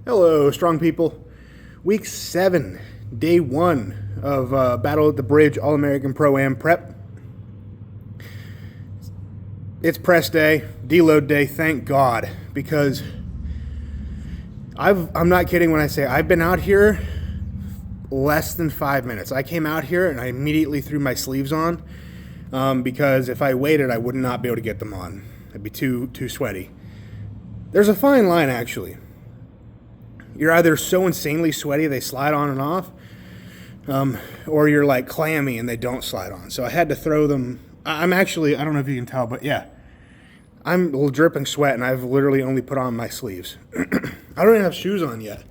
Hello, strong people. Week 7, day 1 of Battle at the Bridge All-American Pro-Am Prep. It's press day, deload day, thank God, because I'm not kidding when I say I've been out here less than 5 minutes. I came out here and I immediately threw my sleeves on because if I waited, I would not be able to get them on. I'd be too sweaty. There's a fine line, actually. You're either so insanely sweaty they slide on and off, or you're like clammy and they don't slide on. So I had to throw them. I'm actually, I don't know if you can tell, but yeah, I'm dripping sweat and I've literally only put on my sleeves. I don't even have shoes on yet.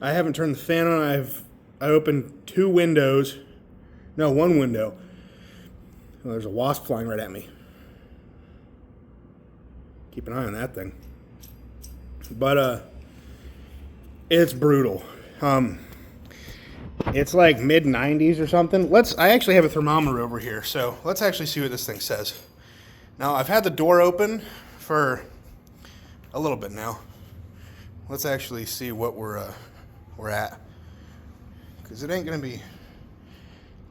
I haven't turned the fan on. I opened 2 windows. No, 1 window. Oh, there's a wasp flying right at me. Keep an eye on that thing. But it's brutal. It's like mid-90s or something. I actually have a thermometer over here, so let's actually see what this thing says. Now, I've had the door open for a little bit now. Let's actually see what we're at. Because it ain't going to be,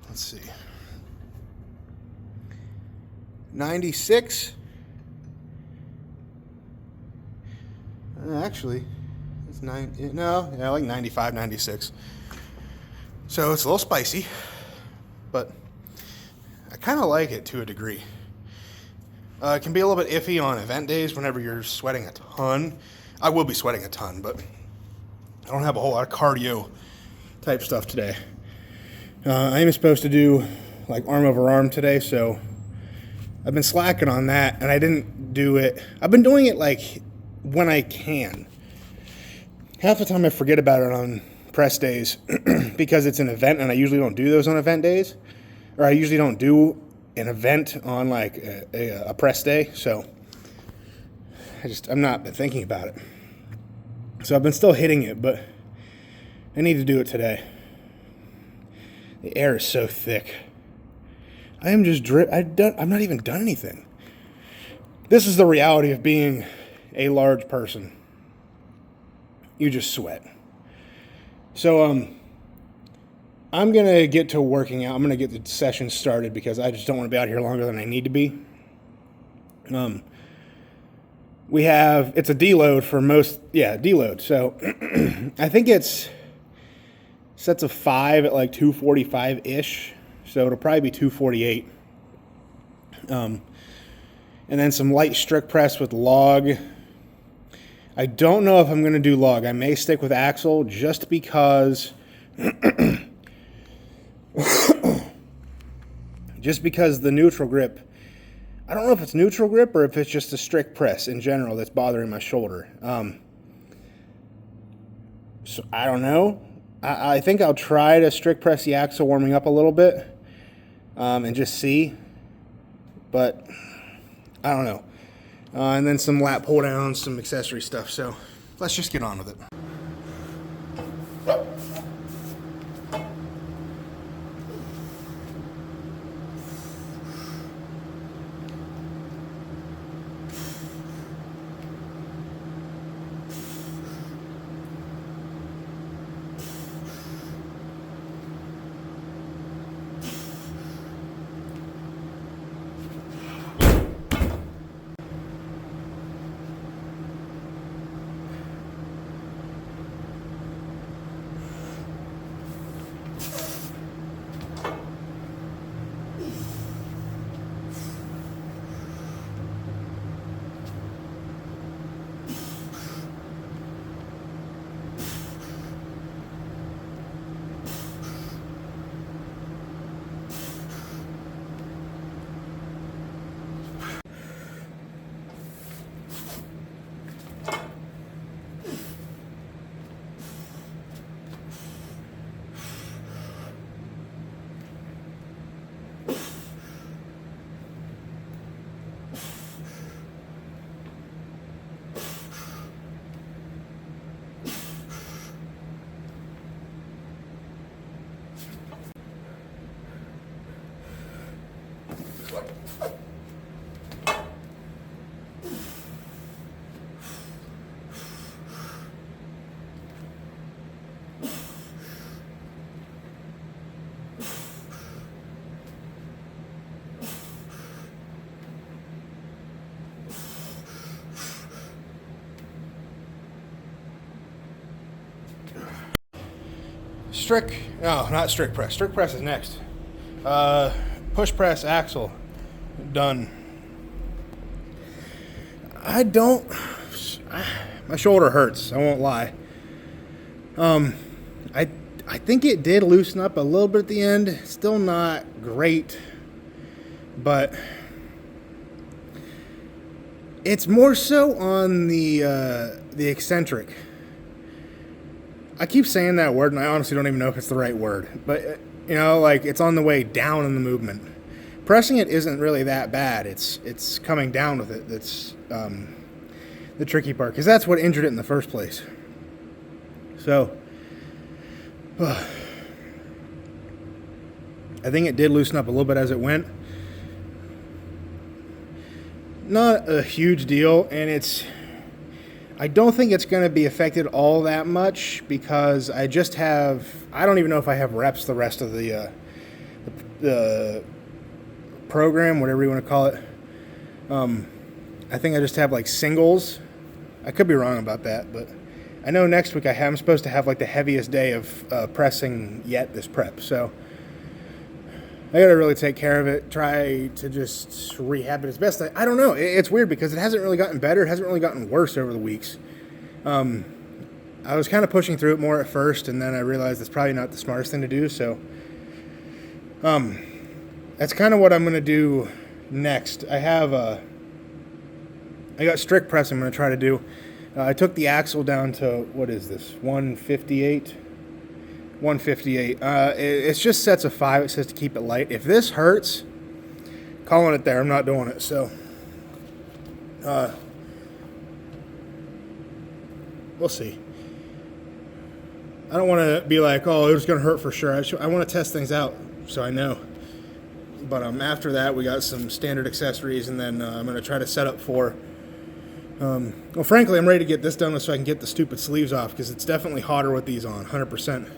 let's see, 96. Actually, it's like 95, 96. So it's a little spicy, but I kind of like it to a degree. It can be a little bit iffy on event days whenever you're sweating a ton. I will be sweating a ton, but I don't have a whole lot of cardio type stuff today. I am supposed to do like arm over arm today, so I've been slacking on that, and I didn't do it. I've been doing it like when I can. Half the time I forget about it on press days because it's an event and I usually don't do those on event days, or I usually don't do an event on like a press day, so I'm not thinking about it. So I've been still hitting it, but I need to do it today. The air is so thick. I am just I've not even done anything. This is the reality of being a large person. You just sweat. So I'm going to get to working out. I'm going to get the session started because I just don't want to be out here longer than I need to be. It's a deload for deload. So I think it's sets of 5 at like 245-ish. So it'll probably be 248. And then some light strict press with log. I don't know if I'm going to do log. I may stick with axle just because the neutral grip, I don't know if it's neutral grip or if it's just a strict press in general that's bothering my shoulder. So I don't know. I think I'll try to strict press the axle warming up a little bit and just see. But I don't know. And then some lat pull downs, some accessory stuff. So let's just get on with it. No, not strict press. Strict press is next. Push press axle, done. My shoulder hurts, I won't lie. I think it did loosen up a little bit at the end. Still not great, but it's more so on the eccentric. I keep saying that word, and I honestly don't even know if it's the right word. But, you know, like, it's on the way down in the movement. Pressing it isn't really that bad. It's coming down with it that's the tricky part, because that's what injured it in the first place. So, I think it did loosen up a little bit as it went. Not a huge deal, and I don't think it's going to be affected all that much, because I don't even know if I have reps the rest of the program, whatever you want to call it. I think I just have like singles. I could be wrong about that, but I know next week I'm supposed to have like the heaviest day of pressing yet this prep, so I got to really take care of it, try to just rehab it as best I don't know. It's weird because it hasn't really gotten better. It hasn't really gotten worse over the weeks. I was kind of pushing through it more at first, and then I realized it's probably not the smartest thing to do. So that's kind of what I'm going to do next. I got strict press I'm going to try to do. I took the axle down to, what is this, 158? 158. It's just sets of 5. It says to keep it light. If this hurts, calling it there. I'm not doing it. So, we'll see. I don't want to be like, oh, it was going to hurt for sure. I want to test things out so I know. But after that, we got some standard accessories, and then I'm going to try to set up for. Well, frankly, I'm ready to get this done so I can get the stupid sleeves off, because it's definitely hotter with these on, 100%.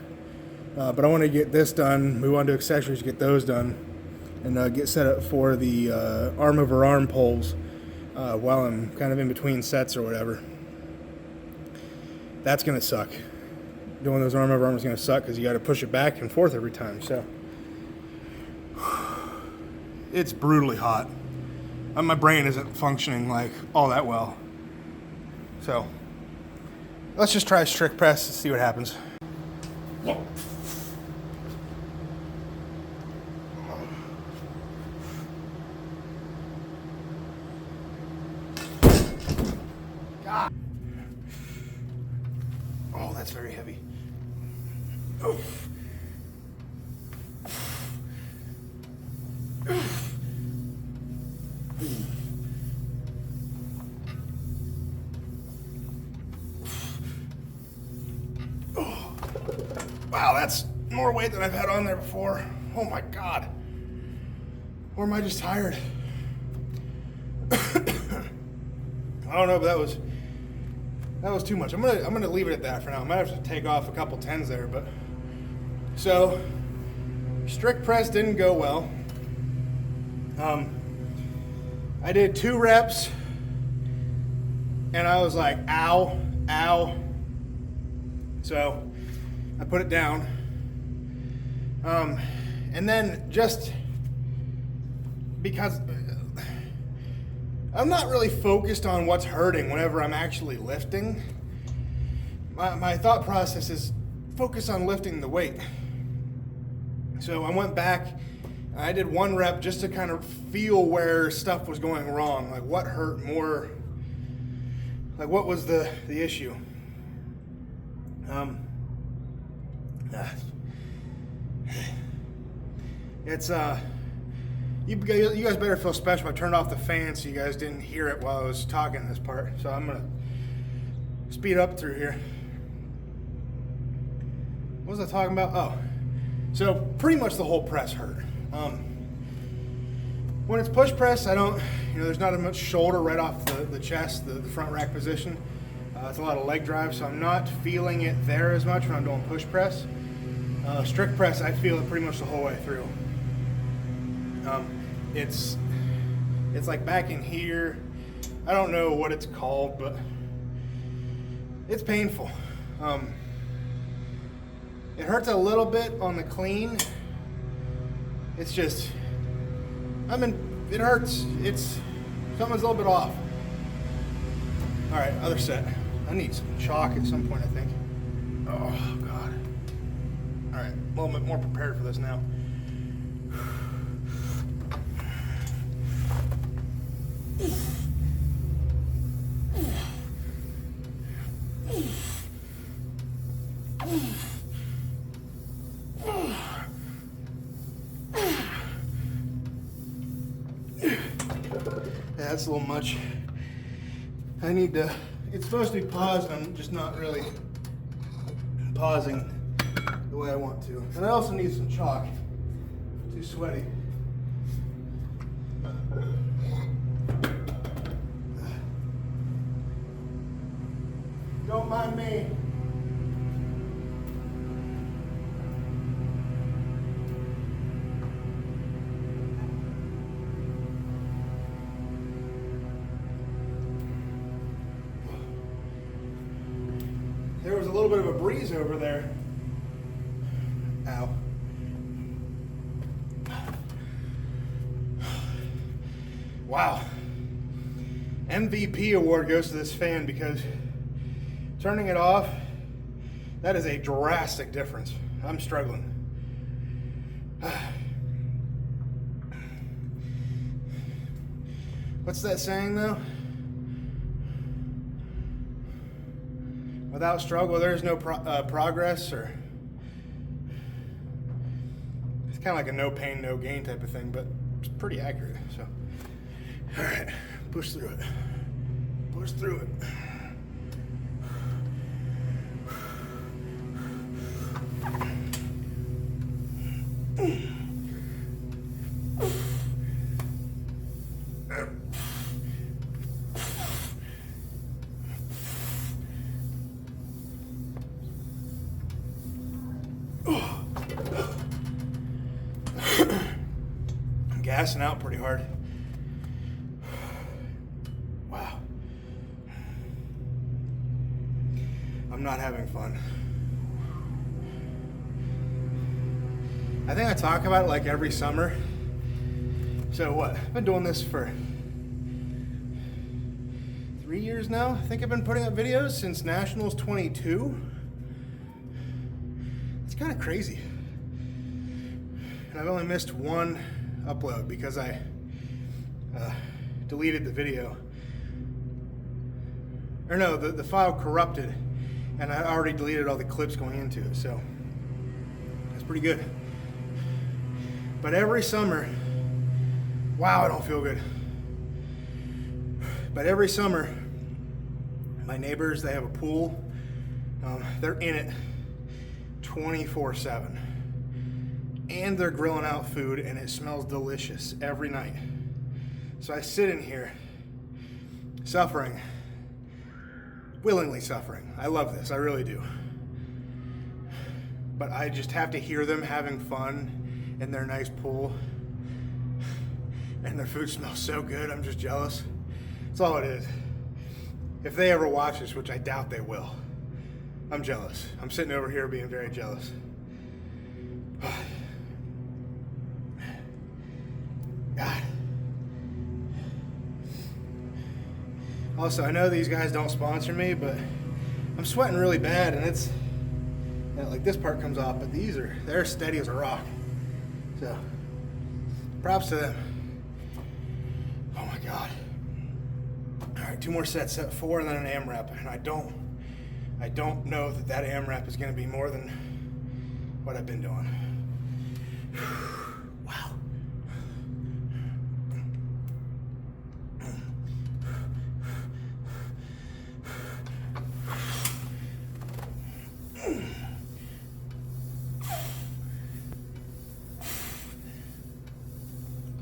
But I want to get this done, move on to accessories, get those done, and get set up for the arm over arm pulls while I'm kind of in between sets or whatever. That's going to suck. Doing those arm over arm is going to suck because you got to push it back and forth every time. So it's brutally hot. My brain isn't functioning like all that well. So let's just try strict press and see what happens. God. Oh, that's very heavy. Oof. Wow, that's more weight than I've had on there before. Oh my God. Or am I just tired? I don't know, but that was too much. I'm gonna leave it at that for now. I might have to take off a couple tens there, but so strict press didn't go well. I did 2 reps and I was like, ow, ow. So I put it down. And then just because I'm not really focused on what's hurting whenever I'm actually lifting, my thought process is focus on lifting the weight. So I went back, I did 1 rep just to kind of feel where stuff was going wrong, like what hurt more, like what was the issue. It's you guys better feel special. I turned off the fan so you guys didn't hear it while I was talking this part. So I'm gonna speed up through here. What was I talking about? Oh, so pretty much the whole press hurt. When it's push press, I don't, there's not as much shoulder right off the chest, the front rack position. It's a lot of leg drive, so I'm not feeling it there as much when I'm doing push press. Strict press, I feel it pretty much the whole way through. It's like back in here. I don't know what it's called, but it's painful. It hurts a little bit on the clean. It's just, it hurts. It's, something's a little bit off. All right, other set. I need some chalk at some point, I think. Oh, God. All right, a little bit more prepared for this now. Yeah, that's a little much. I need to, it's supposed to be paused, I'm just not really pausing the way I want to. And I also need some chalk. I'm too sweaty. Don't mind me. There was a little bit of a breeze over there. Ow. Wow. MVP award goes to this fan because turning it off, that is a drastic difference. I'm struggling. What's that saying though? Without struggle, there's no progress, or it's kind of like a no pain, no gain type of thing, but it's pretty accurate. So, all right, push through it. Push through it. I'm gassing out pretty hard. Wow. I'm not having fun. I think I talk about it like every summer. So what? I've been doing this for 3 years now. I think I've been putting up videos since Nationals 22. It's kind of crazy. And I've only missed one upload because I deleted the video. Or no, the file corrupted and I already deleted all the clips going into it, so that's pretty good. But every summer, wow, I don't feel good. But every summer, my neighbors, they have a pool. They're in it 24/7. And they're grilling out food and it smells delicious every night. So I sit in here suffering, willingly suffering. I love this, I really do. But I just have to hear them having fun in their nice pool. And their food smells so good, I'm just jealous. That's all it is. If they ever watch this, which I doubt they will, I'm jealous. I'm sitting over here being very jealous. God. Also, I know these guys don't sponsor me, but I'm sweating really bad, and it's, you know, like this part comes off, but they're steady as a rock. So, props to them. Oh my God. All right, 2 more sets, set 4 and then an AMRAP, and I don't know that AMRAP is gonna be more than what I've been doing. Wow.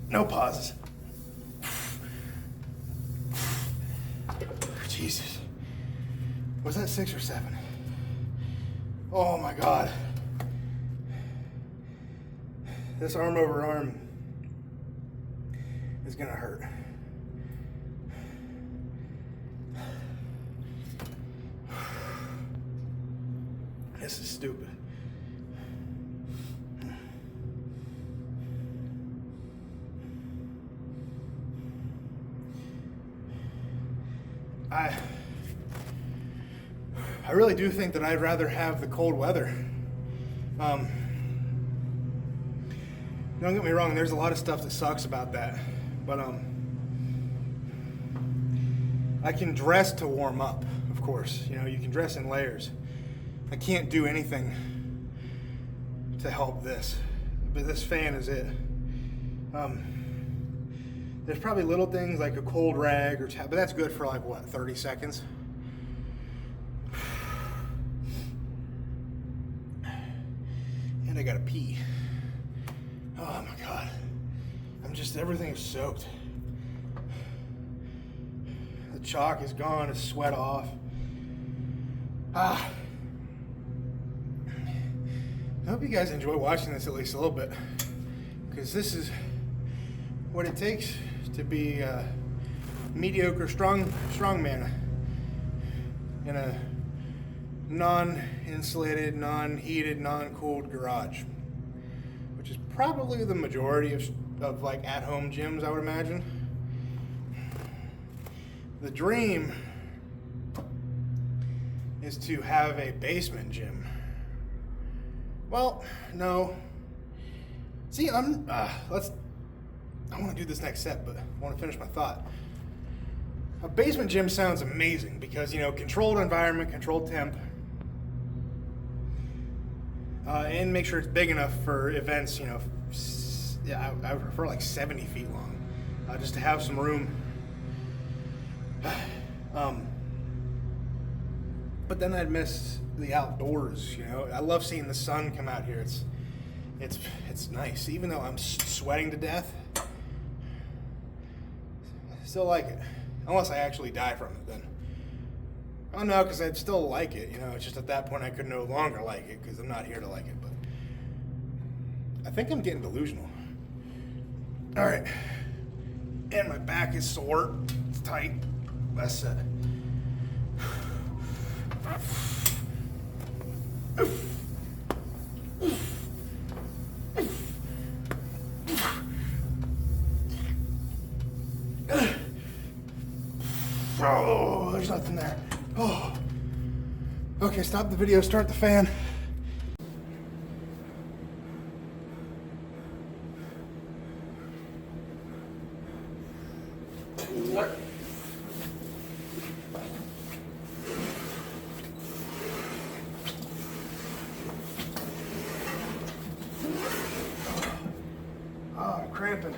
No pauses. Jesus. Was that 6 or 7? Oh my God. This arm over arm is gonna hurt. This is stupid. I really do think that I'd rather have the cold weather. Don't get me wrong, there's a lot of stuff that sucks about that, but I can dress to warm up, of course. You know, you can dress in layers. I can't do anything to help this, but this fan is it. There's probably little things like a cold rag or but that's good for like what, 30 seconds? And I gotta pee. Oh my God. Everything is soaked. The chalk is gone, it's sweat off. I hope you guys enjoy watching this at least a little bit, because this is what it takes to be a mediocre strongman in a non-insulated, non-heated, non-cooled garage, which is probably the majority of like at-home gyms, I would imagine. The dream is to have a basement gym. Well, no. See, I want to do this next set, but I want to finish my thought. A basement gym sounds amazing because, you know, controlled environment, controlled temp, and make sure it's big enough for events, you know. Yeah, I would prefer like 70 feet long, just to have some room. But then I'd miss the outdoors, you know. I love seeing the sun come out here. It's nice, even though I'm sweating to death. I still like it, unless I actually die from it. Then, oh no, because I'd still like it, you know. It's just at that point I could no longer like it because I'm not here to like it. But I think I'm getting delusional. All right, and my back is sore. It's tight. Last set. Oh, there's nothing there. Oh. Okay, stop the video, start the fan. Oh, I'm cramping.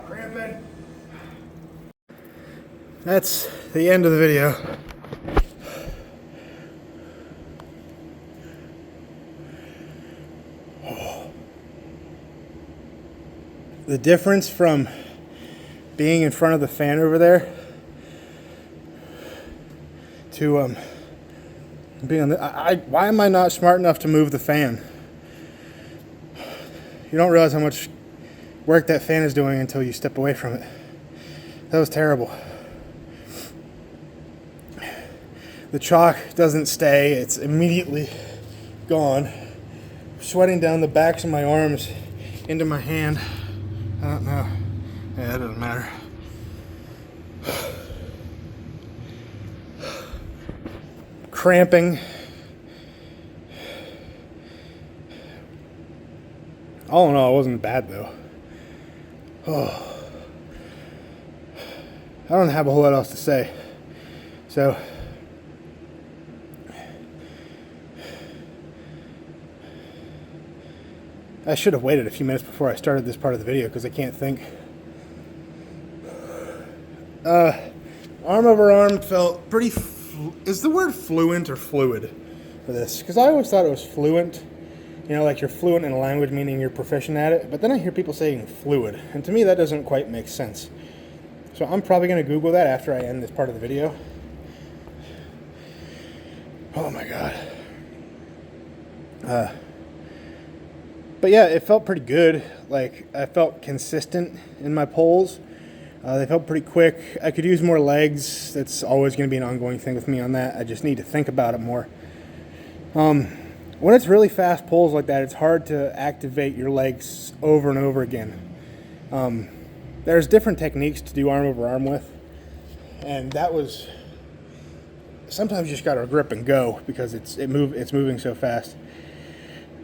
Cramping. That's the end of the video. The difference from being in front of the fan over there to being on the, why am I not smart enough to move the fan? You don't realize how much work that fan is doing until you step away from it. That was terrible. The chalk doesn't stay, it's immediately gone. Sweating down the backs of my arms into my hand. I don't know. Yeah, that doesn't matter. Cramping. All in all, it wasn't bad though. Oh. I don't have a whole lot else to say. So, I should have waited a few minutes before I started this part of the video because I can't think. Arm over arm felt pretty. Is the word fluent or fluid for this? Because I always thought it was fluent. You know, like you're fluent in a language, meaning you're proficient at it. But then I hear people saying fluid, and to me that doesn't quite make sense. So I'm probably going to Google that after I end this part of the video. Oh my God. But yeah, it felt pretty good. Like, I felt consistent in my pulls. They felt pretty quick. I could use more legs. That's always going to be an ongoing thing with me on that. I just need to think about it more. When it's really fast pulls like that, it's hard to activate your legs over and over again. There's different techniques to do arm over arm with, and that was sometimes you just got to grip and go because it's moving so fast.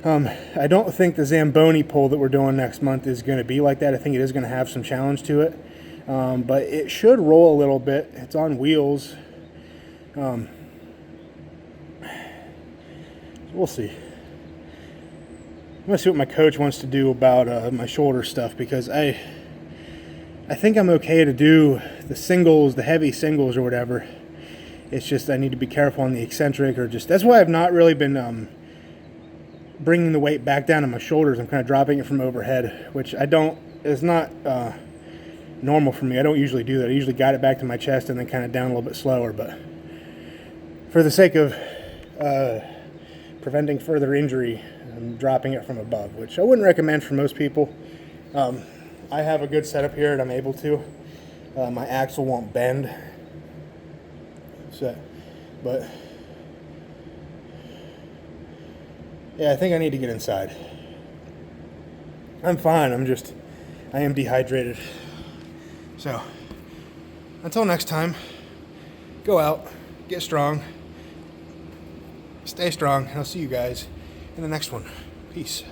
I don't think the Zamboni pull that we're doing next month is going to be like that. I think it is going to have some challenge to it, but it should roll a little bit. It's on wheels. We'll see. I'm going to see what my coach wants to do about my shoulder stuff, because I think I'm okay to do the singles, the heavy singles or whatever. It's just I need to be careful on the eccentric, or just that's why I've not really been bringing the weight back down to my shoulders. I'm kind of dropping it from overhead, which is not normal for me. I don't usually do that. I usually guide it back to my chest and then kind of down a little bit slower. But for the sake of preventing further injury, I'm dropping it from above, which I wouldn't recommend for most people. I have a good setup here and I'm able to. My axle won't bend. But yeah, I think I need to get inside. I'm fine. I am dehydrated. So until next time, go out, get strong, stay strong, and I'll see you guys in the next one. Peace.